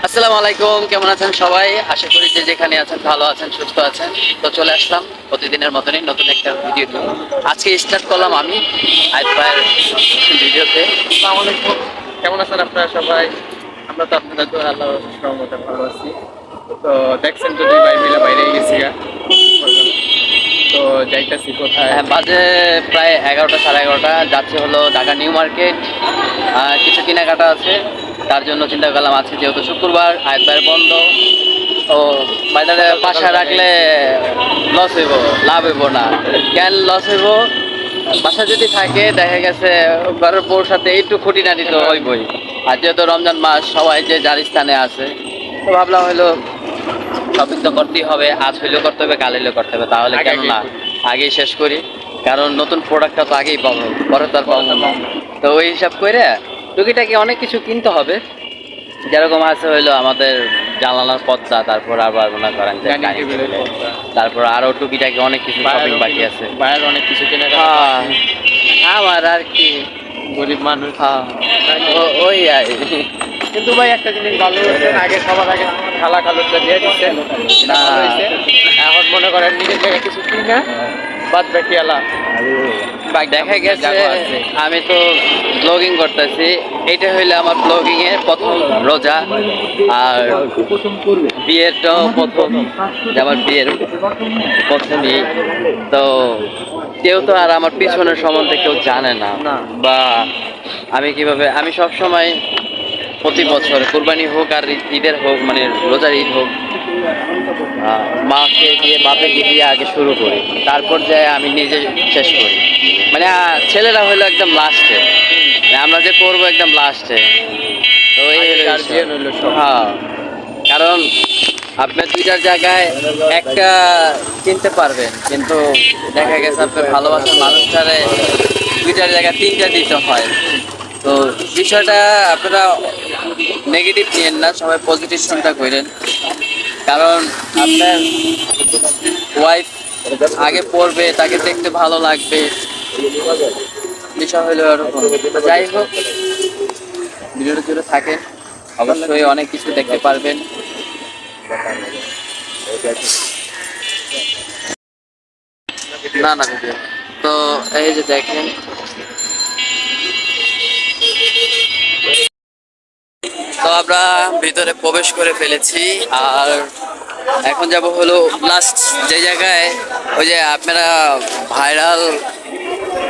আসসালামু আলাইকুম, কেমন আছেন সবাই? আশা করি যে যেখানে আছেন ভালো আছেন, সুস্থ আছেন। তো চলে আসলাম প্রতিদিনের মতনই নতুন একটা ভিডিও নিয়ে। আজকে স্টার্ট করলাম আমি আইত ভাইয়ের ভিডিওতে। আসসালামু আলাইকুম, কেমন আছেন আপনারা সবাই? আমরা তো আপনাদের তো আল্লাহর রহমতে ভালো আছি। তো দেখছেন তো দুই ভাই মিলে বাইরে গেছি গা। তো যাইতাছি কোথায়? হ্যাঁ, বাজে প্রায় 11টা, সাড়ে 11টা। যাচ্ছে হলো ঢাকা নিউ মার্কেট। কিছু কেনাকাটা আছে, তার জন্য চিন্তা করলাম আজকে যেহেতু শুক্রবার, আইত ভাইয়ের বন্ধ। ও বাইরে পাশা রাখলে লস হইব, লাভ হইব না। কেন লস হইব? বাসা যদি থাকে দেখা গেছে ঘরের বউর সাথে একটু খুঁটিনাটি তো হইবই। আর যেহেতু রমজান মাস, সবাই যে যার স্থানে আছে, তো ভাবলাম হইলো শপিং তো করতেই হবে। আজ হইলেও করতে হবে, কাল হইলেও করতে হবে, তাহলে কেন না আগেই শেষ করি। কারণ নতুন প্রোডাক্টটা তো আগেই পাবো, পরে তো আর পাবো না। তো ওই হিসাব করে টুকিটাকি অনেক কিছু কিনতে হবে। যেরকম আছে হইলো আমাদের জানালার পর্দা, তারপর আবার মনে করেন যে ডাইনিং ডাইনিং টেবিলের টেবিলে, পর্দা, তারপর আরো টুকিটাকি অনেক কিছু শপিং বাকি আছে। বাইরের অনেক কিছু কেনাকাটা হ্যাঁ, বাকি। আমার আর কি। গরিব মানুষ। হ্যাঁ, ওই আর কি। কিন্তু ভাই একটা জিনিস ভালো হয়েছে, আগে সবার আগে খালা খালুটা দিয়ে দিচ্ছেন, এটা না, ভালো হয়েছে। এখন মনে করেন নিজের থেকে কিছু কিনা বাদ বাকি আলা দেখা গেছে আমি তো ব্লগিং করতেছি। এটা হইলে আমার ব্লগিং এর প্রথম রোজা, আর বিয়েরটাও প্রথম, যে আমার বিয়ের প্রথমই। তো কেউ তো আর আমার পিছনের সম্বন্ধে কেউ জানে না, বা আমি কিভাবে, আমি সব সময় প্রতি বছর কুরবানি হোক আর ঈদের হোক, মানে রোজার ঈদ হোক, মাকে দিয়ে বাপেকে দিয়ে আগে শুরু করি, তারপর যায় আমি নিজে শেষ করি। মানে ছেলেরা হলো একদম লাস্টে, আমরা যে করবো একদম লাস্টে। তো এই হলো গার্জিয়ান হইলো সব। হ্যাঁ, কারণ আপনার দুইটার জায়গায় একটা কিনতে পারবেন, কিন্তু দেখা গেছে আপনার ভালোবাসার মানুষটারে দুইটার জায়গায় তিনটা দিতে হয়। তো বিষয়টা আপনারা নেগেটিভ নিয়েন না, সবাই পজিটিভ চিন্তা করেন। কারণ আপনার ওয়াইফ আগে পড়বে, তাকে দেখতে ভালো লাগবে, বিষয় হলো এরকম। তো যাই হোক, ভিডিওটা জুড়ে থাকেন, অবশ্যই অনেক কিছু দেখতে পারবেন। না না ভিডিও, তো এই যে দেখেন, তো আমরা ভিতরে প্রবেশ করে ফেলেছি। আর এখন যাব হলো লাস্ট যে জায়গায়, ওই যে আপনারা ভাইরাল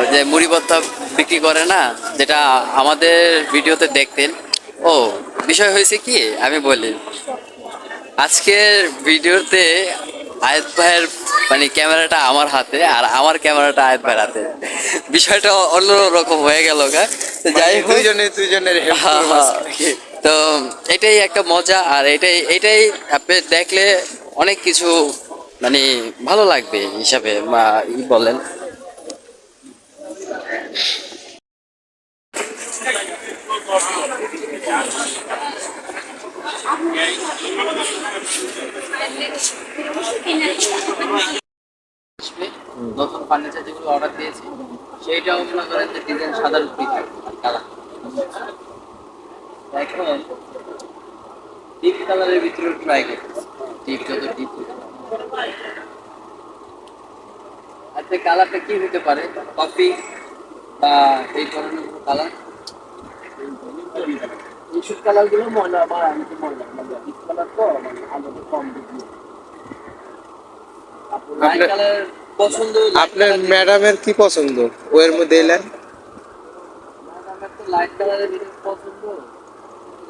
ওই যে মুড়ি ভর্তা বিক্রি করে না, যেটা আমাদের ভিডিওতে দেখতেন। ও, বিষয় হয়েছে কি আমি বলি, আজকের ভিডিওতে আয়াত ভাইয়ের মানে ক্যামেরাটা আমার হাতে, আর আমার ক্যামেরাটা আয়াত ভাইয়ের হাতে। বিষয়টা অন্যরকম হয়ে গেল গা। তো যাই হোক, দুইজনের হেল্প হ্যাঁ, করবো হ্যাঁ। আজকে। তো এটাই একটা মজা, আর এটাই আপনি দেখলে অনেক কিছু মানে ভালো লাগবে হিসাবে, ই বলেন। আসবে নতুন ফার্নিচার যেগুলো অর্ডার দিয়েছি, সেইটাও মনে করেন যে ডিজাইন সাদার উপরই থাকবে, কালার। এখন ডিপ কালারের ভিতরে ট্রাই করতেছি, ডিপ যত ডিপ হতে পারে। আচ্ছা, কালারটা কি হতে পারে? কফি বা এই ধরনের কালার? এইসব কালার গুলো ময়লা, আমার আমি তো ময়লা মানে ডিপ কালার তো মানে আলোতে কম দিচ্ছি। লাইট আপনার কালার পছন্দ? আপনার ম্যাডামের কি পছন্দ ওর মধ্যে এলেন? আমার তো লাইট কালারের ভিতরে পছন্দ।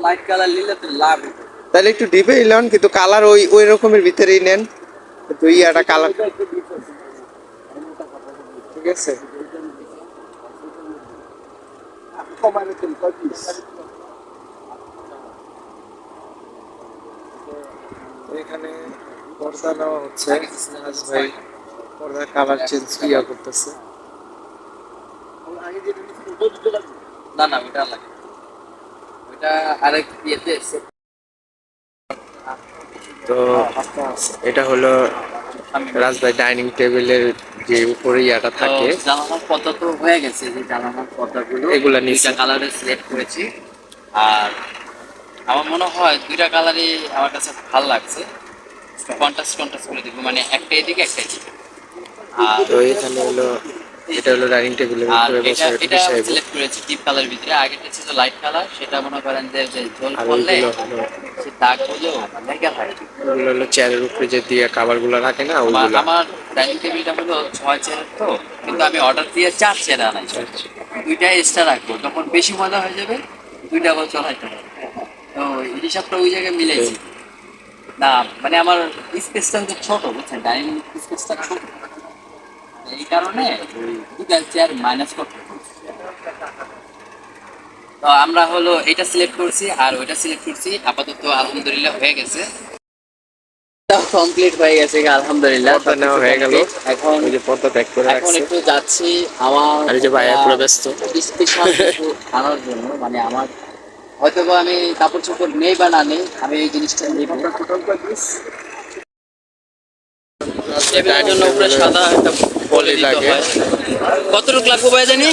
লাইট কালার নিলে তো লাভ হতো। তাহলে একটু ডিপে এলেন, কিন্তু কালার ওই ওই রকমের ভিতরেই নেন। তো ইয়াটা কালার ঠিক আছে। এখানে পর্দা নেওয়া হচ্ছে, নাজ ভাই পর্দার কালার চেঞ্জ ইয়া করতেছে। না না, ওইটা লাগে, ওইটা আরেক ইয়েতে এসে। তো এটা হলো রাজভাই ডাইনিং টেবিলের যে উপরে ইয়াটা থাকে, জানালার পর্দা তো হয়ে গেছে, যে জানালার পর্দাগুলো এগুলা দুইটা নিচে কালারে সিলেক্ট করেছি। আর আমার মনে হয় দুইটা কালারই আমার কাছে ভালো লাগছে, কন্ট্রাস্ট কন্ট্রাস্ট করে দিব, মানে একটা এদিকে একটা এদিকে। আর তো এখানে হলো, এটা হলো ডাইনিং টেবিলের আর উপরে এটা বসার একটা এটা বিষয়। সিলেক্ট করেছি ডিপ কালার ভিতরে, আগেটা ছিল লাইট কালার, সেটা মনে করেন যে যে ঝোল আর করলে ওইগুলো হলো, সে দাগগুলো লেগে থাকে। ওগুলো হলো চেয়ারের উপরে যে দিয়ে খাবার গুলো রাখে না আমার ওইগুলা। আমার ডাইনিং টেবিলটা হলো 6 চেয়ারের, তো কিন্তু আমি অর্ডার দিয়ে 4 চেয়ার আনাইছি। আচ্ছা, দুইটা এক্সট্রা রাখবো, যখন বেশি মজা হয়ে যাবে দুইটা আবার চলাইতে হবে। তো এই হিসাবটা ওই জায়গায় মিলেছি না, মানে আমার স্পেসটা হচ্ছে ছোট, বুঝছেন, ডাইনিং স্পেসটা ছোট, এই কারণে ওই দুইটা চেয়ার মাইনাস করতে হবে। তো আমরা হলো এটা সিলেক্ট করছি আর ওইটা সিলেক্ট করছি, আপাতত আলহামদুলিল্লাহ হয়ে গেছে, কমপ্লিট হয়ে গেছে আলহামদুলিল্লাহ। পর্দা নেওয়া হয়ে গেল, এখন ওই যে পর্দা ব্যাক করে এখন রাখছে। একটু যাচ্ছি আমার আর এই যে ভাইয়া পুরো ব্যস্ত। স্পেশাল কিছু আনার জন্য, মানে আমার হয়তো বা আমি কাপড় চোপড় নেই বা না নেই, আমি এই জিনিসটা নিব। টেবিলের জন্য উপরে সাদা একটা বলে দিতে লাগে। হয়। কতটুকু লাগবে ভাই জানি?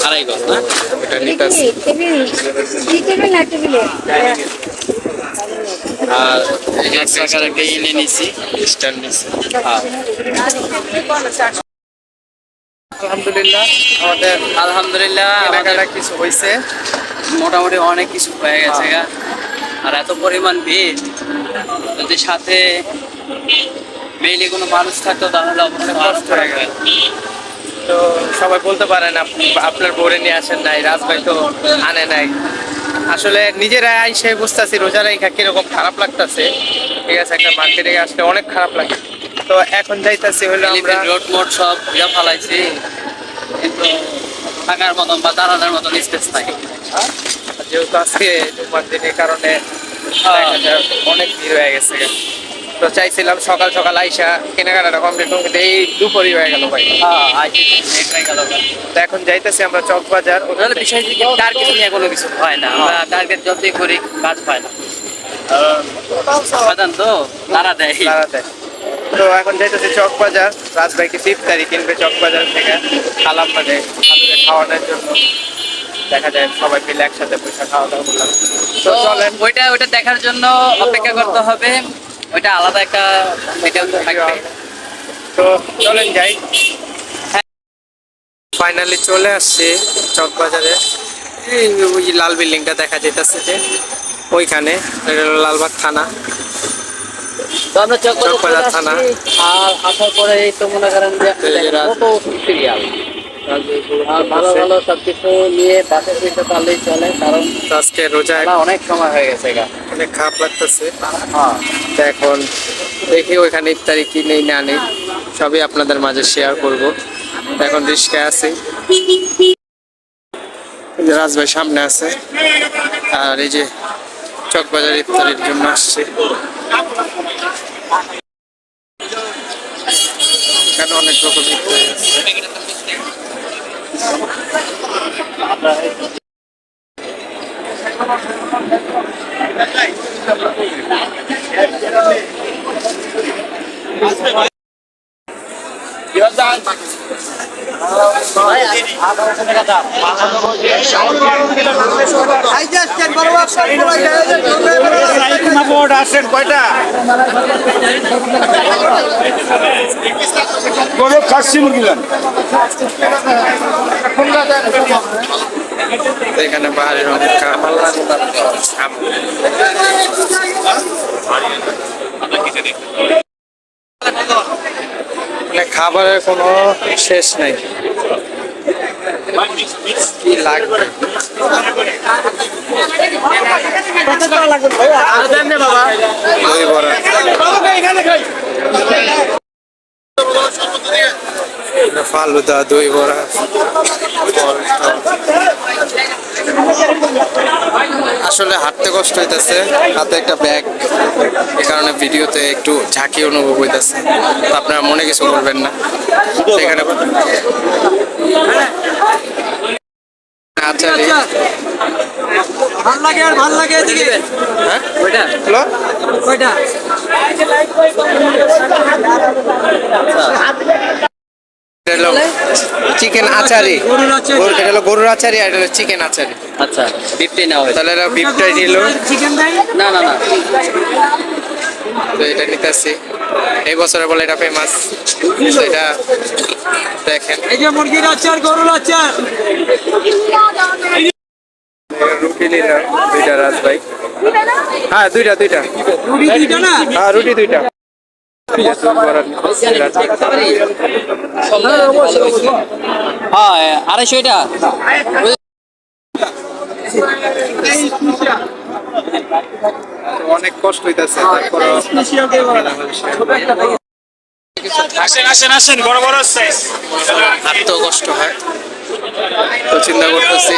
আড়াই গজ না? এটা নিতে আসছে। আর এক্সট্রা একটা এনে নিছি। স্ট্যান্ড নিচ্ছে। হ্যাঁ। আলহামদুলিল্লাহ আমাদের আলহামদুলিল্লাহ কেনাকাটা আমাদের কিছু হয়েছে। মোটামুটি অনেক কিছু হয়ে গেছে গা। আর এত পরিমাণ ভিড়, যদি সাথে মেইলে কোনো মানুষ থাকতো তাহলে অবশ্যই কষ্ট হয়ে গেল। তো সবাই বলতে পারেন আপনার বোরে নিয়ে আসেন নাই, রাজ ভাই তো আনে নাই। আসলে নিজেরা আইসে বুঝতেছি রোজা রাইখা কিরকম খারাপ লাগতেছে। ঠিক আছে, একটা মার্কেটে আসলে অনেক খারাপ লাগে। তো এখন যাইতাছি হলো আমরা রোড মোড সব ঘুরে ফালাইছি, কিন্তু থাকার মতন বা দাঁড়ানোর মতন স্পেস নাই। যেহেতু আজকে জুম্মার দিনের কারণে দেখা যায় অনেক ভিড় হয়ে গেছে। তো চাইছিলাম সকাল সকাল আইসা কেনাকাটা কমপ্লিট করতে, কিন্তু এই দুপুরই হয়ে গেল ভাই। হ্যাঁ, আইসি লেট হয়ে গেল। তো এখন যাইতেছি আমরা চকবাজার। ওদের বিষয় যে টার্গেট নিয়ে কোনো কিছু হয় না, আমরা টার্গেট যতই করি কাজ পায় না। সমাধান তো তারা দেয়। দাঁড়াতে তো এখন যাইতেছি চকবাজার। রাজ ভাইকে ইফতারি কিনবে চকবাজার থেকে, খালাম মানে খালুকে খাওয়ানোর জন্য। দেখা যায় সবাই মিলে একসাথে পয়সা খাওয়া দাওয়া করলাম। তো তো চলেন ওইটা দেখার জন্য অপেক্ষা করতে হবে, ওইটা আলাদা একটা ভিডিও থাকবে। তো চলেন যাই। ফাইনালি চলে আসছি চকবাজারে। এই ওই যে লাল বিল্ডিংটা দেখা যেতেছে যে ওইখানে, এটা হলো লালবাগ থানা। তো আমরা চকবাজার থানা। আর আসার পরে এই তো মনে করেন যে এই যে কত সিরিয়াল আর ভালো ভালো সবকিছু নিয়ে বাসে ফিরতে পারলেই চলে, কারণ তো আজকে রোজা খেলা অনেক সময় হয়ে গেছে গা। অনেক খারাপ লাগতেছে। হ্যাঁ, তো এখন দেখি ওইখানে ইফতারি কি নেই না নেই সবই আপনাদের মাঝে শেয়ার করব। তো এখন রিস্কায় আছি, এই যে রাজ ভাই সামনে আছে, আর এই যে চকবাজার ইফতারির জন্য আসছে। এখানে অনেক রকম ইফতারি আছে। কয়টা গরু খাসি মুরগি নেন। তো এখানে বাহারের অনেক মানে খাবারের কোনো শেষ নাই, কি লাগবে। দই বড়া, ফালুদা, দই বড়া, আসলে হাঁটতে কষ্ট হইতেছে, হাতে একটা ব্যাগ, এই কারণে ভিডিওতে একটু ঝাঁকি অনুভব হইতেছে। আপনারা মনে কিছু করবেন না। এখানে আচারি, ভাল লাগে আর ভাল লাগে এদিকে। হ্যাঁ ওইটা হ্যালো ওইটা এটা হলো চিকেন আচারি, এটা হলো গরুর আচারি, আর এটা হলো চিকেন আচারি। আচ্ছা, বিফটাই নেওয়া হয়েছে। তাহলে এটা বিফটাই নিল, না না না, তো এটা নিতেছি। এই বছরে বলে এটা ফেমাস, তো এটা দেখেন। এই যে মুরগির আচার, গরুর আচার। রুটি নিলাম দুইটা রাজভাই। হ্যাঁ দুইটা দুইটা, রুটি দুইটা না? হ্যাঁ রুটি দুইটা। হ্যাঁ 250 এটা। অনেক কষ্ট হইতেছে, তারপরে আসেন আসেন আসেন, বড় বড় সাইজ। হাঁটতেও কষ্ট হয়, তো চিন্তা করতেছি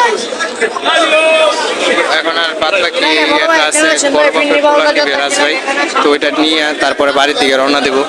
এখন আর বাদ বাকি একটা আছে বড় বাপের পোলা নিবে রাজভাই, তো ওইটা নিয়ে তারপরে বাড়ির দিকে রওনা দেবো।